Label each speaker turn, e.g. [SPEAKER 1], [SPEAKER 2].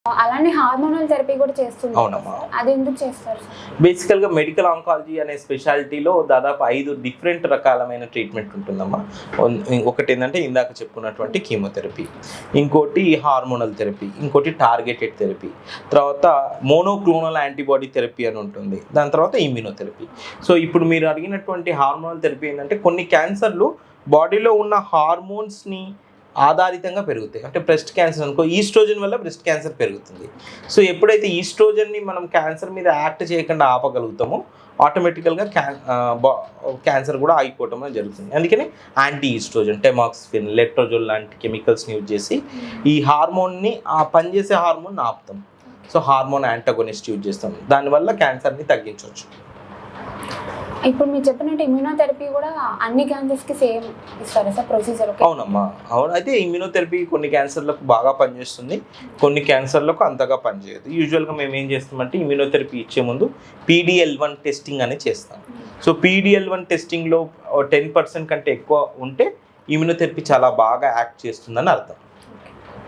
[SPEAKER 1] అలానే hormonal therapy కూడా చేస్తుంటారు.
[SPEAKER 2] అవునమ్మా.
[SPEAKER 1] అది ఎందుకు చేస్తారు సార్?
[SPEAKER 2] బేసికల్గా మెడికల్ ఆంకాలజీ అనే స్పెషాలిటీలో దాదాపు 5 డిఫరెంట్ రకాలమైన ట్రీట్మెంట్ ఉంటుందమ్మా. ఒకటి ఏంటంటే ఇందాక చెప్పుకున్నటువంటి కీమోథెరపీ, ఇంకోటి హార్మోనల్ థెరపీ, ఇంకోటి టార్గెటెడ్ థెరపీ, తర్వాత మోనోక్లోనల్ యాంటీబాడీ థెరపీ అని ఉంటుంది, దాని తర్వాత ఇమ్యూనోథెరపీ. సో ఇప్పుడు మీరు అడిగినటువంటి హార్మోనల్ థెరపీ ఏంటంటే కొన్ని క్యాన్సర్లు బాడీలో ఉన్న హార్మోన్స్ని ఆధారితంగా పెరుగుతాయి. అంటే బ్రెస్ట్ క్యాన్సర్ అనుకో, ఈస్ట్రోజన్ వల్ల బ్రెస్ట్ క్యాన్సర్ పెరుగుతుంది. సో ఎప్పుడైతే ఈస్ట్రోజన్ని మనం క్యాన్సర్ మీద యాక్ట్ చేయకుండా ఆపగలుగుతామో ఆటోమేటికల్గా క్యాన్సర్ కూడా ఆగిపోవటం జరుగుతుంది. అందుకని యాంటీ ఈస్ట్రోజన్, టెమాక్సిఫిన్, లెట్రోజోల్ లాంటి కెమికల్స్ని యూజ్ చేసి ఈ హార్మోన్ని పనిచేసే hormone ఆపుతాం. So hormone antagonist use చేస్తాం, దానివల్ల క్యాన్సర్ని తగ్గించవచ్చు.
[SPEAKER 1] ఇప్పుడు మీరు చెప్పినట్టు ఇమ్యూనోథెరపీ కూడా అన్ని క్యాన్సర్స్కి సేమ్ ఇస్తారా సార్ ప్రొసీజర్?
[SPEAKER 2] అవునమ్మా, అవును. అయితే ఇమ్యూనోథెరపీ కొన్ని క్యాన్సర్లకు బాగా పనిచేస్తుంది, కొన్ని క్యాన్సర్లకు అంతగా పనిచేయదు. యూజువల్గా మేము ఏం చేస్తామంటే ఇమ్యూనోథెరపీ ఇచ్చే ముందు PD-L1 టెస్టింగ్ అనేది చేస్తాం. సో PD-L1 టెస్టింగ్లో 10% కంటే ఎక్కువ ఉంటే ఇమ్యూనోథెరపీ చాలా బాగా యాక్ట్ చేస్తుందని అర్థం.